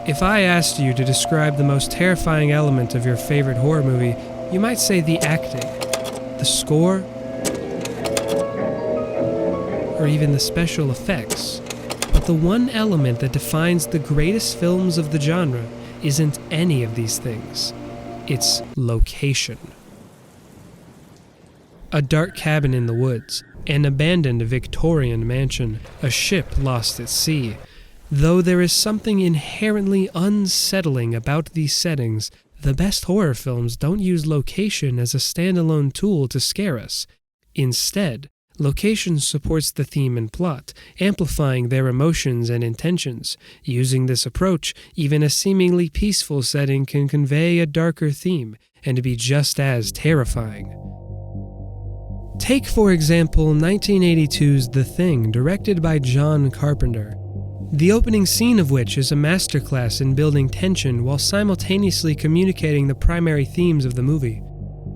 If I asked you to describe the most terrifying element of your favorite horror movie, you might say the acting, the score, or even the special effects. But the one element that defines the greatest films of the genre isn't any of these things. It's location. A dark cabin in the woods, an abandoned Victorian mansion, a ship lost at sea. Though there is something inherently unsettling about these settings, the best horror films don't use location as a standalone tool to scare us. Instead, location supports the theme and plot, amplifying their emotions and intentions. Using this approach, even a seemingly peaceful setting can convey a darker theme and be just as terrifying. Take, for example, 1982's The Thing, directed by John Carpenter. The opening scene of which is a masterclass in building tension while simultaneously communicating the primary themes of the movie.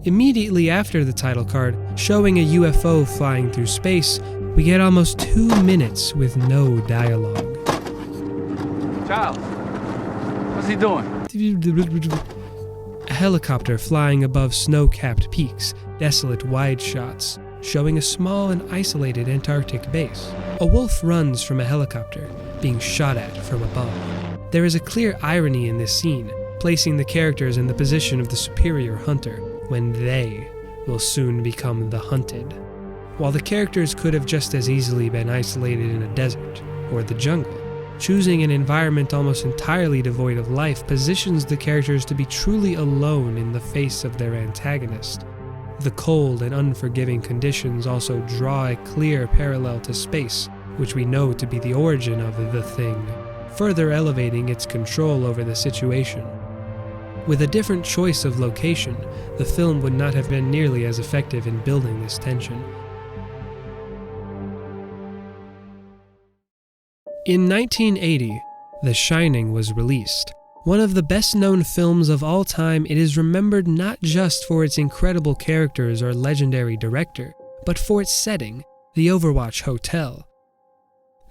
Immediately after the title card, showing a UFO flying through space, we get almost 2 minutes with no dialogue. Charles, what's he doing? A helicopter flying above snow-capped peaks, desolate wide shots, showing a small and isolated Antarctic base. A wolf runs from a helicopter, being shot at from above. There is a clear irony in this scene, placing the characters in the position of the superior hunter, when they will soon become the hunted. While the characters could have just as easily been isolated in a desert or the jungle, choosing an environment almost entirely devoid of life positions the characters to be truly alone in the face of their antagonist. The cold and unforgiving conditions also draw a clear parallel to space, which we know to be the origin of the Thing, further elevating its control over the situation. With a different choice of location, the film would not have been nearly as effective in building this tension. In 1980, The Shining was released. One of the best-known films of all time, it is remembered not just for its incredible characters or legendary director, but for its setting, the Overwatch Hotel.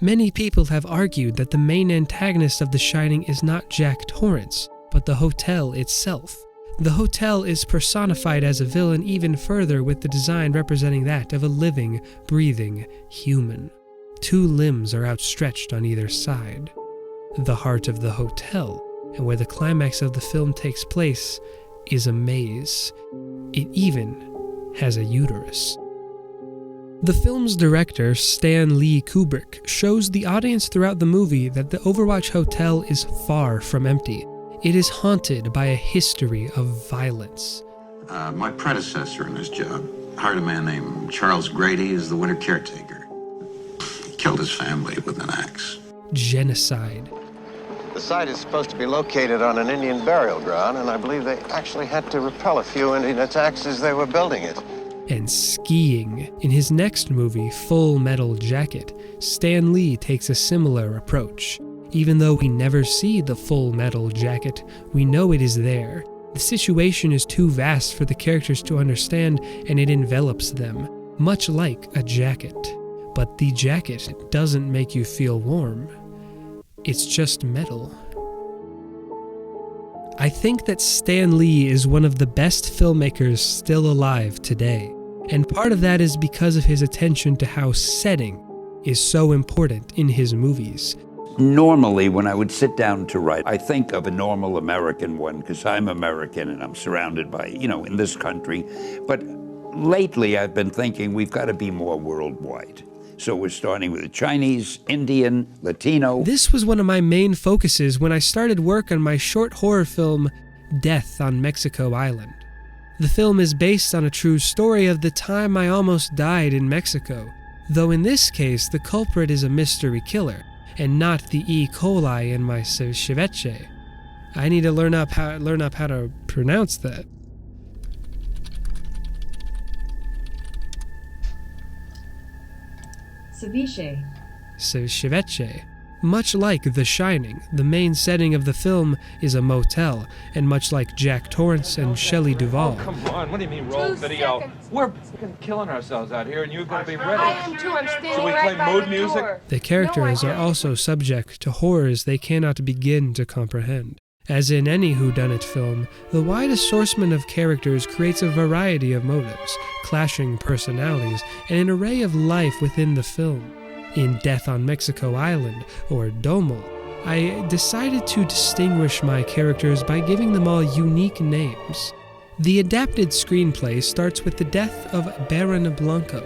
Many people have argued that the main antagonist of The Shining is not Jack Torrance, but the hotel itself. The hotel is personified as a villain even further, with the design representing that of a living, breathing human. 2 limbs are outstretched on either side. The heart of the hotel, and where the climax of the film takes place, is a maze. It even has a uterus. The film's director, Stanley Kubrick, shows the audience throughout the movie that the Overwatch Hotel is far from empty. It is haunted by a history of violence. My predecessor in this job hired a man named Charles Grady as the winter caretaker. He killed his family with an axe. Genocide. The site is supposed to be located on an Indian burial ground, and I believe they actually had to repel a few Indian attacks as they were building it. And skiing. In his next movie, Full Metal Jacket, Stan Lee takes a similar approach. Even though we never see the full metal jacket, we know it is there. The situation is too vast for the characters to understand, and it envelops them, much like a jacket. But the jacket doesn't make you feel warm. It's just metal. I think that Stan Lee is one of the best filmmakers still alive today, and part of that is because of his attention to how setting is so important in his movies. Normally, when I would sit down to write, I think of a normal American one, because I'm American and I'm surrounded by, in this country. But lately, I've been thinking we've got to be more worldwide. So we're starting with the Chinese, Indian, Latino. This was one of my main focuses when I started work on my short horror film, Death on Mexico Island. The film is based on a true story of the time I almost died in Mexico, though in this case, the culprit is a mystery killer, and not the E. coli in my ceviche. I need to learn up how to pronounce that. Ceviche. Ceviche. Much like The Shining, the main setting of the film is a motel, and much like Jack Torrance and Shelley Duvall. Oh, come on, what do you mean roll video? Seconds. We're fucking killing ourselves out here and you're gonna be ready. I am too. I'm standing Should we right play by mood the music? door. The characters No, I are don't. also subject to horrors they cannot begin to comprehend. As in any whodunit film, the wide assortment of characters creates a variety of motives, clashing personalities, and an array of life within the film. In Death on Mexico Island, or Domo, I decided to distinguish my characters by giving them all unique names. The adapted screenplay starts with the death of Baron Blanco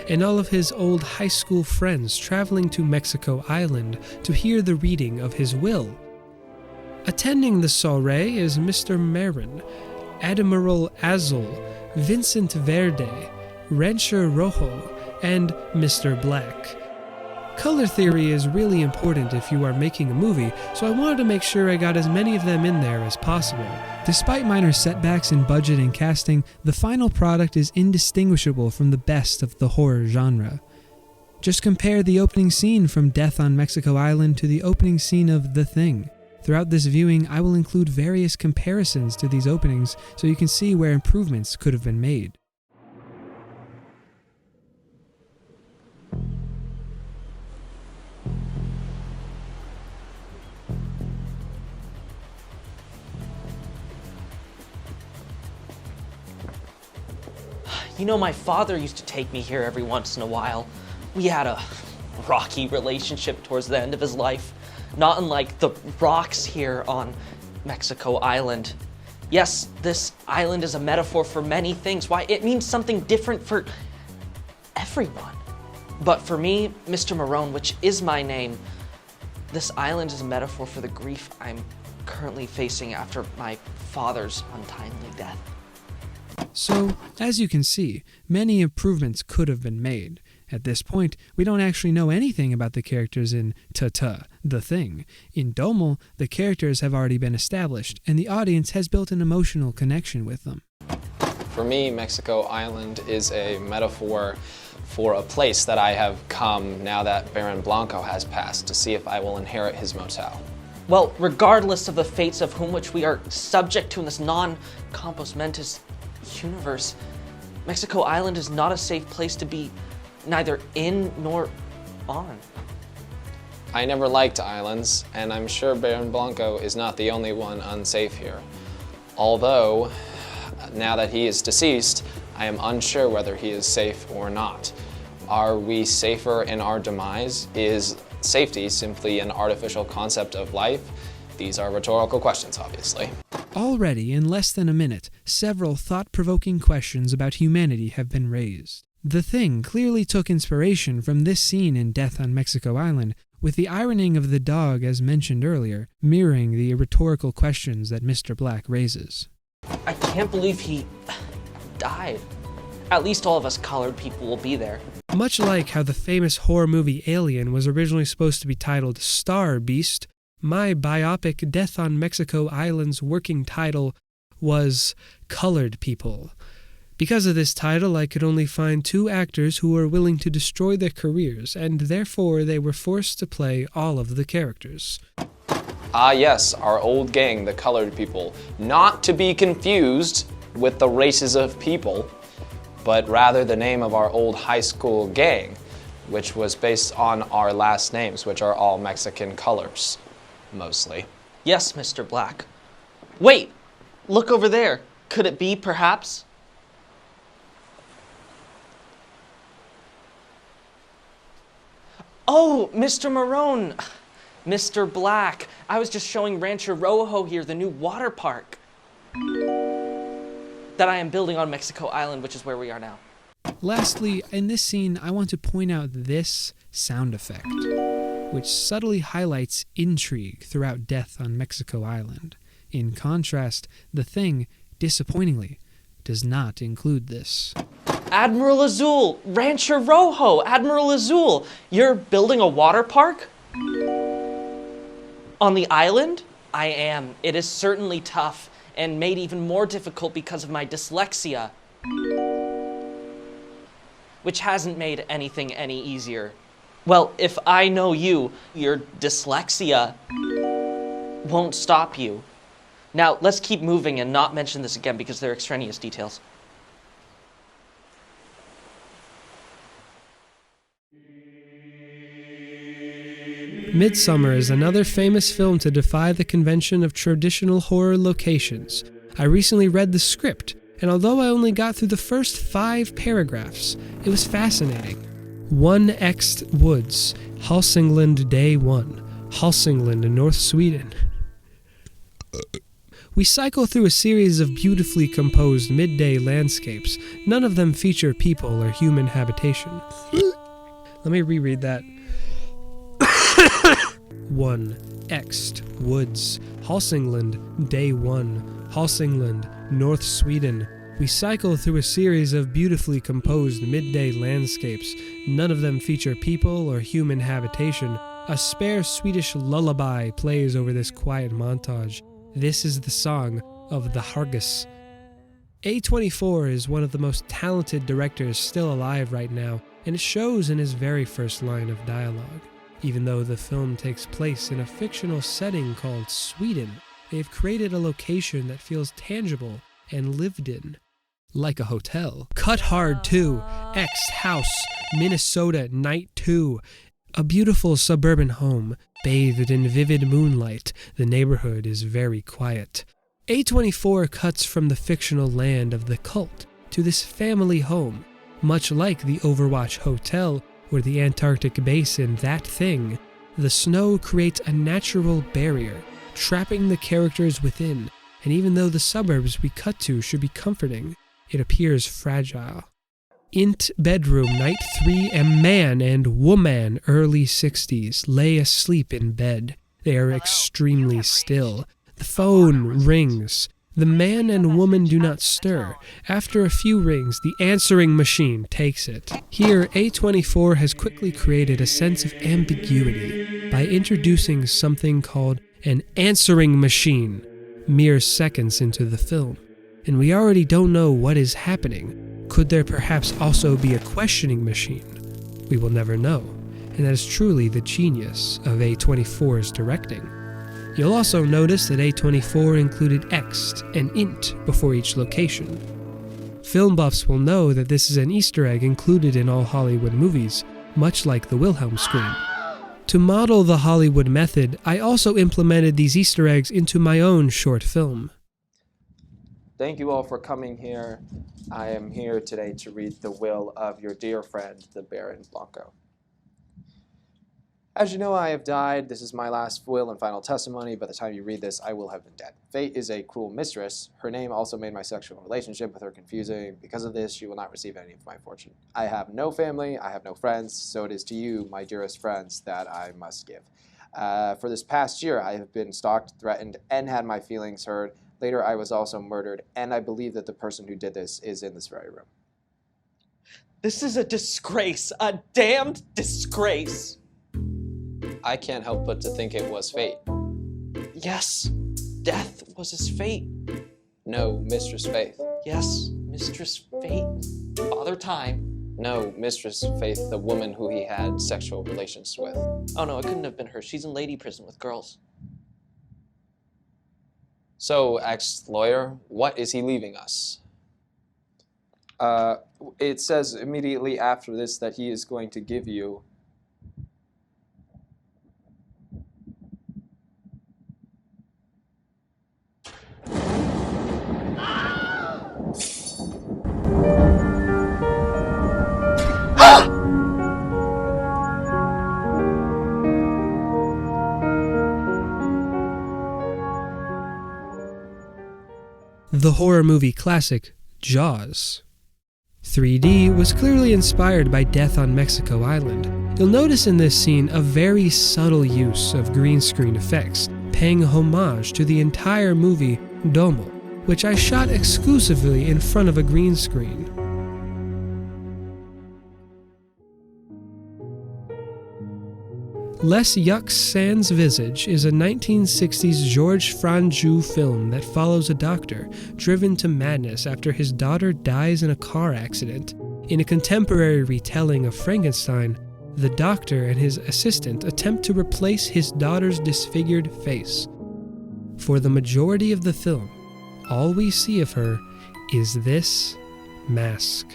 and all of his old high school friends traveling to Mexico Island to hear the reading of his will. Attending the soirée is Mr. Marin, Admiral Azul, Vincent Verde, Rancher Rojo, and Mr. Black. Color theory is really important if you are making a movie, so I wanted to make sure I got as many of them in there as possible. Despite minor setbacks in budget and casting, the final product is indistinguishable from the best of the horror genre. Just compare the opening scene from Death on Mexico Island to the opening scene of The Thing. Throughout this viewing, I will include various comparisons to these openings so you can see where improvements could have been made. You know, my father used to take me here every once in a while. We had a rocky relationship towards the end of his life, not unlike the rocks here on Mexico Island. Yes, this island is a metaphor for many things. Why, it means something different for everyone. But for me, Mr. Marone, which is my name, this island is a metaphor for the grief I'm currently facing after my father's untimely death. So, as you can see, many improvements could have been made. At this point, we don't actually know anything about the characters in The Thing. In Domo, the characters have already been established, and the audience has built an emotional connection with them. For me, Mexico Island is a metaphor for a place that I have come now that Baron Blanco has passed to see if I will inherit his motel. Well, regardless of the fates of whom which we are subject to in this non-compos mentis universe, Mexico Island is not a safe place to be neither in nor on. I never liked islands, and I'm sure Baron Blanco is not the only one unsafe here. Although, now that he is deceased, I am unsure whether he is safe or not. Are we safer in our demise? Is safety simply an artificial concept of life? These are rhetorical questions, obviously. Already, in less than a minute, several thought-provoking questions about humanity have been raised. The Thing clearly took inspiration from this scene in Death on Mexico Island, with the ironing of the dog, as mentioned earlier, mirroring the rhetorical questions that Mr. Black raises. I can't believe he died. At least all of us colored people will be there. Much like how the famous horror movie Alien was originally supposed to be titled Star Beast, my biopic Death on Mexico Island's working title was Colored People. Because of this title, I could only find 2 actors who were willing to destroy their careers, and therefore they were forced to play all of the characters. Ah yes, our old gang, the Colored People. Not to be confused with the races of people, but rather the name of our old high school gang, which was based on our last names, which are all Mexican colors, mostly. Yes, Mr. Black. Wait! Look over there. Could it be, perhaps? Oh, Mr. Marone! Mr. Black. I was just showing Rancher Rojo here the new water park that I am building on Mexico Island, which is where we are now. Lastly, in this scene, I want to point out this sound effect, which subtly highlights intrigue throughout Death on Mexico Island. In contrast, The Thing, disappointingly, does not include this. Admiral Azul! Rancher Rojo! Admiral Azul! You're building a water park? On the island? I am. It is certainly tough, and made even more difficult because of my dyslexia, which hasn't made anything any easier. Well, if I know you, your dyslexia won't stop you. Now, let's keep moving and not mention this again because they're extraneous details. Midsommar is another famous film to defy the convention of traditional horror locations. I recently read the script, and although I only got through the first 5 paragraphs, it was fascinating. 1Xed Woods, Hälsingland Day 1, Hälsingland in North Sweden. We cycle through a series of beautifully composed midday landscapes. None of them feature people or human habitation. Let me reread that. 1Xed Woods, Hälsingland Day 1, Hälsingland, North Sweden. We cycle through a series of beautifully composed midday landscapes. None of them feature people or human habitation. A spare Swedish lullaby plays over this quiet montage. This is the song of the Hargus. A24 is one of the most talented directors still alive right now, and it shows in his very first line of dialogue. Even though the film takes place in a fictional setting called Sweden, they've created a location that feels tangible and lived in. Like a hotel. Cut Hard 2, X House, Minnesota, Night 2. A beautiful suburban home, bathed in vivid moonlight. The neighborhood is very quiet. A24 cuts from the fictional land of the cult to this family home, much like the Overwatch Hotel or the Antarctic base in That Thing. The snow creates a natural barrier, trapping the characters within, and even though the suburbs we cut to should be comforting, it appears fragile. Int bedroom, night 3, a man and woman, early 60s, lay asleep in bed. They are extremely still. The phone rings. The man and woman do not stir. After a few rings, the answering machine takes it. Here, A24 has quickly created a sense of ambiguity by introducing something called an answering machine mere seconds into the film. And we already don't know what is happening. Could there perhaps also be a questioning machine? We will never know, and that is truly the genius of A24's directing. You'll also notice that A24 included Xed and Int before each location. Film buffs will know that this is an Easter egg included in all Hollywood movies, much like the Wilhelm scream. To model the Hollywood method, I also implemented these Easter eggs into my own short film. Thank you all for coming here. I am here today to read the will of your dear friend, the Baron Blanco. As you know, I have died. This is my last will and final testimony. By the time you read this, I will have been dead. Fate is a cruel mistress. Her name also made my sexual relationship with her confusing. Because of this, she will not receive any of my fortune. I have no family, I have no friends, so it is to you, my dearest friends, that I must give. For this past year, I have been stalked, threatened, and had my feelings hurt. Later, I was also murdered, and I believe that the person who did this is in this very room. This is a disgrace, a damned disgrace. I can't help but to think it was fate. Yes, death was his fate. No, Mistress Faith. Yes, Mistress Fate, Father Time. No, Mistress Faith, the woman who he had sexual relations with. Oh no, it couldn't have been her. She's in lady prison with girls. So, ex-lawyer, what is he leaving us? It says immediately after this that he is going to give you the horror movie classic Jaws. 3D was clearly inspired by Death on Mexico Island. You'll notice in this scene a very subtle use of green screen effects, paying homage to the entire movie Domo, which I shot exclusively in front of a green screen. Les Yucks Sans Visage is a 1960s Georges Franju film that follows a doctor driven to madness after his daughter dies in a car accident. In a contemporary retelling of Frankenstein, the doctor and his assistant attempt to replace his daughter's disfigured face. For the majority of the film, all we see of her is this mask.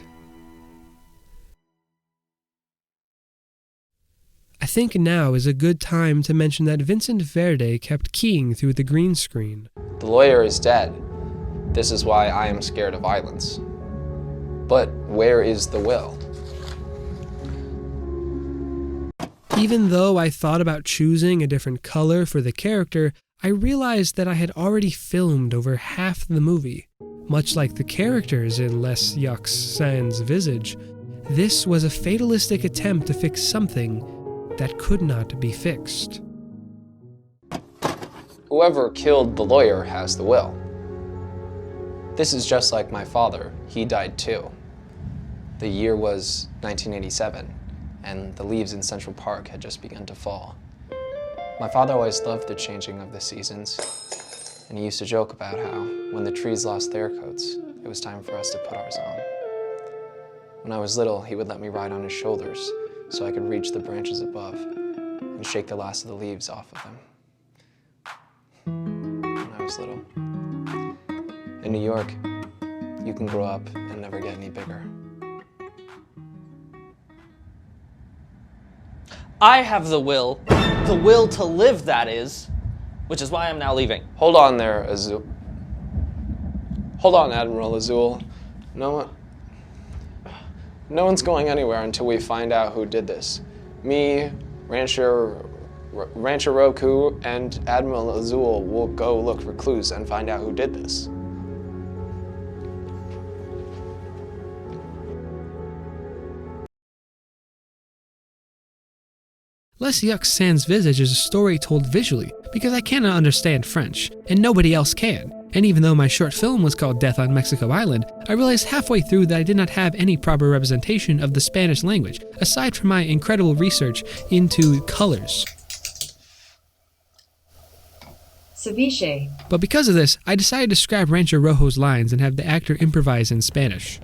I think now is a good time to mention that Vincent Verde kept keying through the green screen. The lawyer is dead. This is why I am scared of islands. But where is the will? Even though I thought about choosing a different color for the character, I realized that I had already filmed over half the movie. Much like the characters in Les Yucks Sans Visage, this was a fatalistic attempt to fix something that could not be fixed. Whoever killed the lawyer has the will. This is just like my father. He died too. The year was 1987, and the leaves in Central Park had just begun to fall. My father always loved the changing of the seasons, and he used to joke about how, when the trees lost their coats, it was time for us to put ours on. When I was little, he would let me ride on his shoulders so I could reach the branches above and shake the last of the leaves off of them. When I was little. In New York, you can grow up and never get any bigger. I have the will to live, that is, which is why I'm now leaving. Hold on there, Azul. Hold on, Admiral Azul. No one's going anywhere until we find out who did this. Me, Rancher Roku, and Admiral Azul will go look for clues and find out who did this. Les Yucks Sans Visage is a story told visually because I cannot understand French, and nobody else can. And even though my short film was called Death on Mexico Island, I realized halfway through that I did not have any proper representation of the Spanish language, aside from my incredible research into colors. Ceviche. But because of this, I decided to scrap Rancho Rojo's lines and have the actor improvise in Spanish.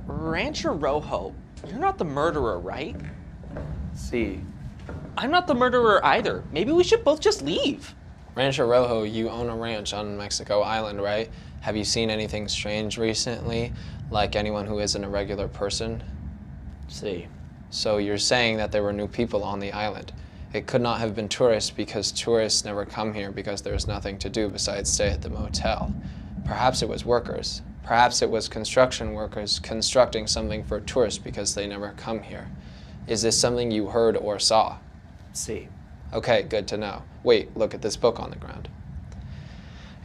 Rancher Rojo, you're not the murderer, right? See. I'm not the murderer either. Maybe we should both just leave. Rancho Rojo, you own a ranch on Mexico Island, right? Have you seen anything strange recently? Like anyone who isn't a regular person? See. So you're saying that there were new people on the island. It could not have been tourists because tourists never come here because there's nothing to do besides stay at the motel. Perhaps it was workers. Perhaps it was construction workers constructing something for tourists because they never come here. Is this something you heard or saw? See. Okay, good to know. Wait, look at this book on the ground.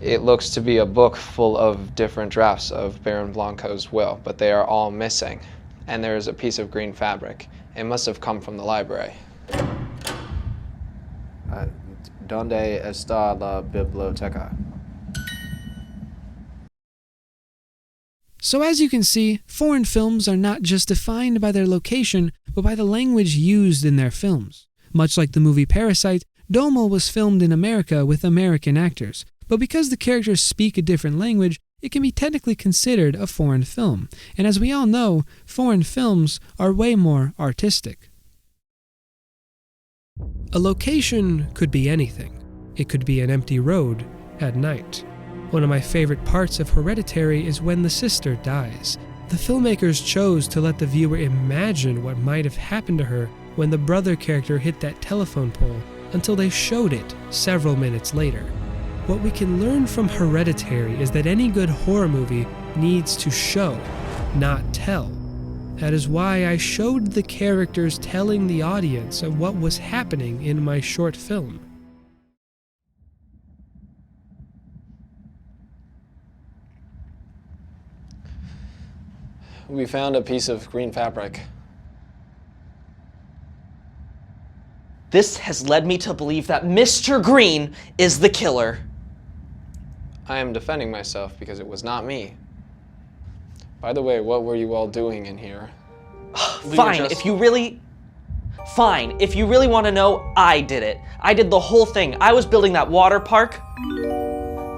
It looks to be a book full of different drafts of Baron Blanco's will, but they are all missing. And there is a piece of green fabric. It must have come from the library. ¿Dónde está la biblioteca? So as you can see, foreign films are not just defined by their location, but by the language used in their films. Much like the movie Parasite, Domo was filmed in America with American actors, but because the characters speak a different language, it can be technically considered a foreign film. And as we all know, foreign films are way more artistic. A location could be anything. It could be an empty road at night. One of my favorite parts of Hereditary is when the sister dies. The filmmakers chose to let the viewer imagine what might have happened to her when the brother character hit that telephone pole until they showed it several minutes later. What we can learn from Hereditary is that any good horror movie needs to show, not tell. That is why I showed the characters telling the audience of what was happening in my short film. We found a piece of green fabric. This has led me to believe that Mr. Green is the killer. I am defending myself because it was not me. By the way, what were you all doing in here? Fine, if you really want to know, I did it. I did the whole thing. I was building that water park.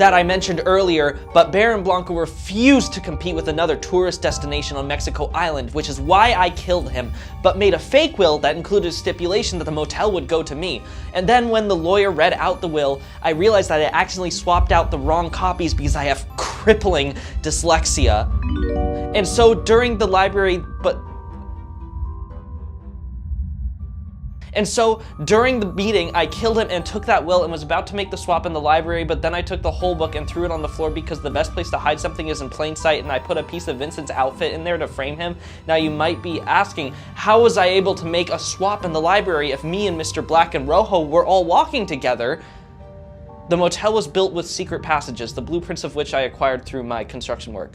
that I mentioned earlier, but Baron Blanco refused to compete with another tourist destination on Mexico Island, which is why I killed him, but made a fake will that included a stipulation that the motel would go to me. And then when the lawyer read out the will, I realized that I accidentally swapped out the wrong copies because I have crippling dyslexia. And so during the meeting, I killed him and took that will and was about to make the swap in the library, but then I took the whole book and threw it on the floor because the best place to hide something is in plain sight, and I put a piece of Vincent's outfit in there to frame him. Now you might be asking, how was I able to make a swap in the library if me and Mr. Black and Rojo were all walking together? The motel was built with secret passages, the blueprints of which I acquired through my construction work.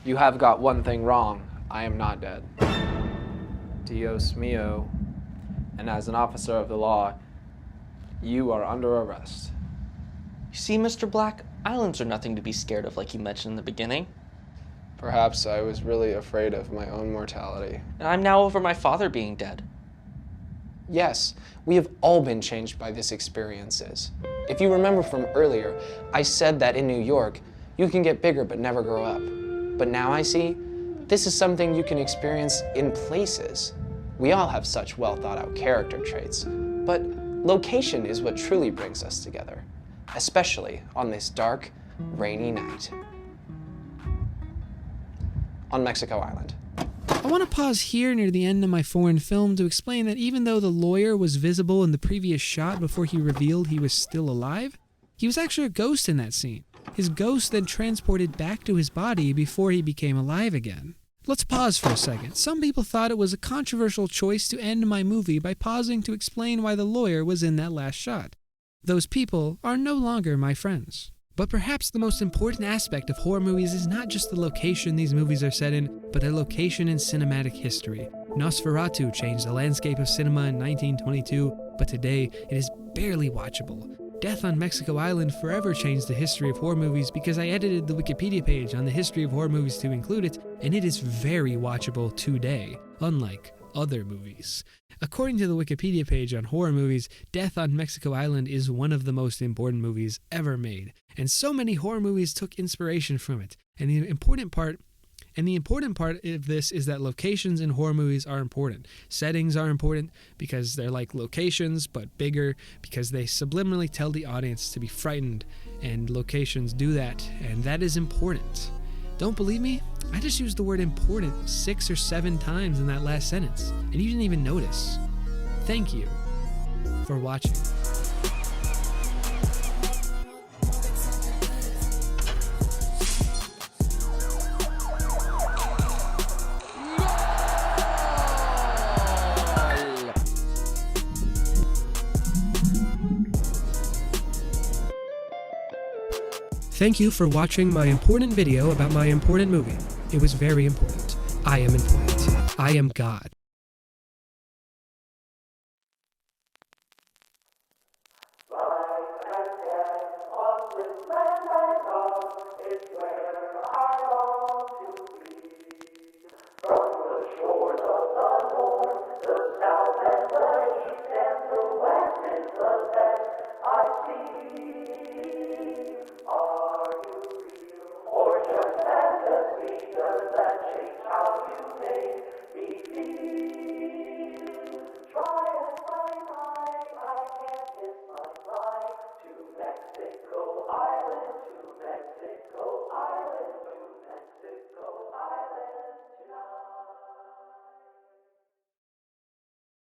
You have got one thing wrong. I am not dead. Dios mío. And as an officer of the law, you are under arrest. You see, Mr. Black, islands are nothing to be scared of like you mentioned in the beginning. Perhaps I was really afraid of my own mortality. And I'm now over my father being dead. Yes, we have all been changed by these experiences. If you remember from earlier, I said that in New York, you can get bigger but never grow up. But now I see, this is something you can experience in places. We all have such well thought out character traits, but location is what truly brings us together, especially on this dark, rainy night. On Mexico Island. I want to pause here near the end of my foreign film to explain that even though the lawyer was visible in the previous shot before he revealed he was still alive, he was actually a ghost in that scene. His ghost then transported back to his body before he became alive again. Let's pause for a second. Some people thought it was a controversial choice to end my movie by pausing to explain why the lawyer was in that last shot. Those people are no longer my friends. But perhaps the most important aspect of horror movies is not just the location these movies are set in, but their location in cinematic history. Nosferatu changed the landscape of cinema in 1922, but today it is barely watchable. Death on Mexico Island forever changed the history of horror movies because I edited the Wikipedia page on the history of horror movies to include it, and it is very watchable today, unlike other movies. According to the Wikipedia page on horror movies, Death on Mexico Island is one of the most important movies ever made, and so many horror movies took inspiration from it. And the important part of this is that locations in horror movies are important. Settings are important because they're like locations, but bigger because they subliminally tell the audience to be frightened, and locations do that, and that is important. Don't believe me? I just used the word important 6 or 7 times in that last sentence, and you didn't even notice. Thank you for watching. Thank you for watching my important video about my important movie. It was very important. I am important. I am God.